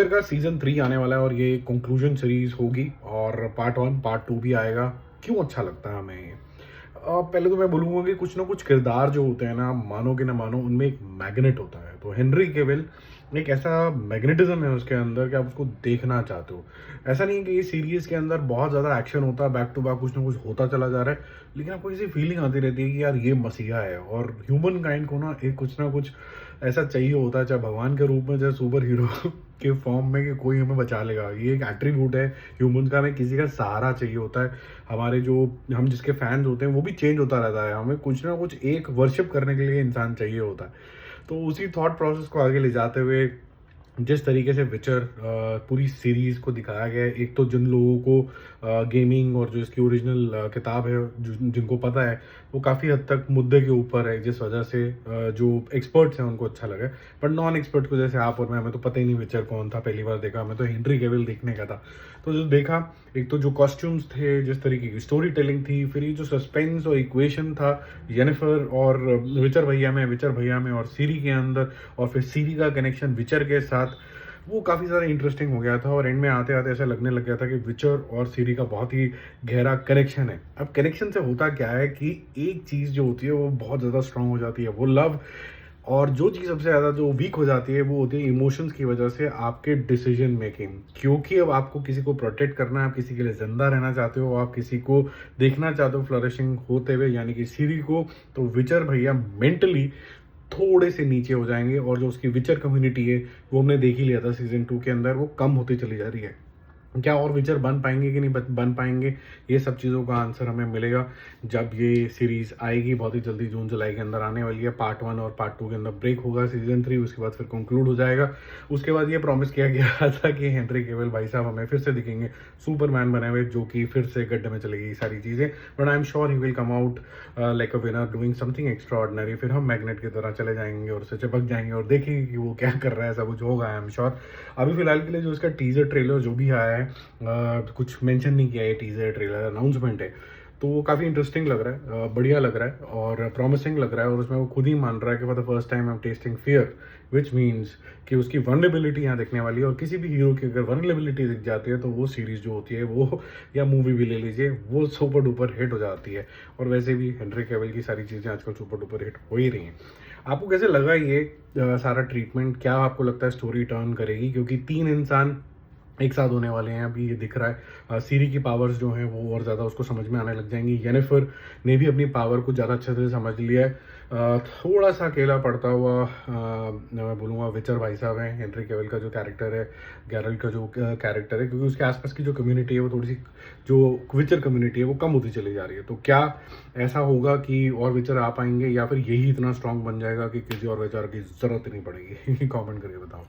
विचर का सीजन 3 आने वाला है और ये कंक्लूजन सीरीज होगी और पार्ट 1 पार्ट 2 भी आएगा। क्यों अच्छा लगता है हमें ये? पहले तो मैं बोलूँगा कि कुछ ना कुछ किरदार जो होते हैं ना, मानो कि ना मानो, उनमें एक मैग्नेट होता है। तो हेनरी केविल, एक ऐसा मैग्नेटिज्म है उसके अंदर कि आप उसको देखना चाहते हो। ऐसा नहीं है कि ये सीरीज के अंदर बहुत ज़्यादा एक्शन होता है, बैक टू बैक कुछ ना कुछ होता चला जा रहा है, लेकिन आपको ऐसी फीलिंग आती रहती है कि यार ये मसीहा है। और ह्यूमन काइंड को ना एक कुछ ना कुछ ऐसा चाहिए होता है, चाहे भगवान के रूप में, चाहे सुपर हीरो के फॉर्म में, कि कोई हमें बचा लेगा। ये एक एट्रीब्यूट है ह्यूमंस का, हमें किसी का सहारा चाहिए होता है। हमारे जो हम जिसके फैंस होते हैं वो भी चेंज होता रहता है, हमें कुछ ना कुछ एक वर्शिप करने के लिए इंसान चाहिए होता है। तो उसी थॉट प्रोसेस को आगे ले जाते हुए जिस तरीके से विचर पूरी सीरीज को दिखाया गया है, एक तो जिन लोगों को गेमिंग और जो इसकी ओरिजिनल किताब है, जिनको पता है, वो काफ़ी हद तक मुद्दे के ऊपर है, जिस वजह से जो एक्सपर्ट्स हैं उनको अच्छा लगा। बट नॉन एक्सपर्ट को, जैसे आप और मैं, हमें तो पता ही नहीं विचर कौन था, पहली बार देखा, मैं तो हेनरी केविल देखने का था। तो जो देखा, एक तो जो कॉस्ट्यूम्स थे, जिस तरीके की स्टोरी टेलिंग थी, फिर ये जो सस्पेंस और इक्वेशन था येनिफर और विचर भैया में और सीरी के अंदर, और फिर सीरी का कनेक्शन विचर के साथ, वो काफ़ी ज़्यादा इंटरेस्टिंग हो गया था। और एंड में आते आते ऐसा लगने लग गया था कि विचर और सीरी का बहुत ही गहरा कनेक्शन है। अब कनेक्शन से होता क्या है कि एक चीज़ जो होती है वो बहुत ज़्यादा स्ट्रांग हो जाती है, वो लव। और जो चीज़ सबसे ज़्यादा जो वीक हो जाती है वो होती है इमोशंस की वजह से आपके डिसीजन मेकिंग। क्योंकि अब आपको किसी को प्रोटेक्ट करना है, आप किसी के लिए जिंदा रहना चाहते हो, आप किसी को देखना चाहते हो फ्लरिशिंग होते हुए, यानी कि सीरी को। तो विचर भैया मेंटली थोड़े से नीचे हो जाएंगे, और जो उसकी विचर कम्युनिटी है, वो हमने देख ही लिया था सीजन 2 के अंदर, वो कम होती चली जा रही है। क्या और विचर बन पाएंगे कि नहीं बन पाएंगे, ये सब चीज़ों का आंसर हमें मिलेगा जब ये सीरीज आएगी बहुत ही जल्दी। जून जुलाई के अंदर आने वाली है। पार्ट 1 और पार्ट 2 के अंदर ब्रेक होगा सीजन 3, उसके बाद फिर कंक्लूड हो जाएगा। उसके बाद ये प्रॉमिस किया गया था कि हेनरी केविल भाई साहब हमें फिर से दिखेंगे सुपरमैन बने हुए, जो कि फिर से गड्ढे में चलेगी ये सारी चीज़ें। But I am sure he will come out like a winner doing something extra ordinary. फिर हम मैग्नेट की तरह चले जाएंगे और उससे चिपक जाएंगे और देखेंगे कि वो क्या कर रहा है, ऐसा कुछ होगा आई एम श्योर। अभी फिलहाल के लिए जो इसका टीजर ट्रेलर जो भी आया है, कुछ मेंशन नहीं किया है, टीजर ट्रेलर अनाउंसमेंट है, तो वो काफ़ी इंटरेस्टिंग लग रहा है, बढ़िया लग रहा है और प्रॉमिसिंग लग रहा है। और उसमें वो खुद ही मान रहा है कि for the first time I am testing fear, which means कि उसकी वनरेबिलिटी यहाँ दिखने वाली है। और किसी भी हीरो की अगर वनरेबिलिटी दिख जाती है तो वो सीरीज जो होती है वो, या मूवी भी ले लीजिए, वो सुपर डुपर हिट हो जाती है। और वैसे भी हेनरी केविल की सारी चीज़ें आजकल सुपर डुपर हिट हो ही रही हैं। आपको कैसे लगा ये सारा ट्रीटमेंट? क्या आपको लगता है स्टोरी टर्न करेगी? क्योंकि 3 इंसान एक साथ होने वाले हैं, अभी ये दिख रहा है। सीरी की पावर्स जो हैं वो और ज़्यादा उसको समझ में आने लग जाएंगी। येनिफर ने भी अपनी पावर को ज़्यादा अच्छे से समझ लिया है। थोड़ा सा अकेला पड़ता हुआ मैं बोलूँगा विचर भाई साहब हैं। हेनरी केविल का जो कैरेक्टर है, गैरल्ट का जो कैरेक्टर है, क्योंकि उसके आसपास की जो कम्युनिटी है वो थोड़ी सी, जो विचर कम्युनिटी है वो कम होती चली जा रही है। तो क्या ऐसा होगा कि और विचर आ पाएंगे, या फिर यही इतना स्ट्रांग बन जाएगा कि किसी और विचर की ज़रूरत ही नहीं पड़ेगी? कमेंट करके बताओ।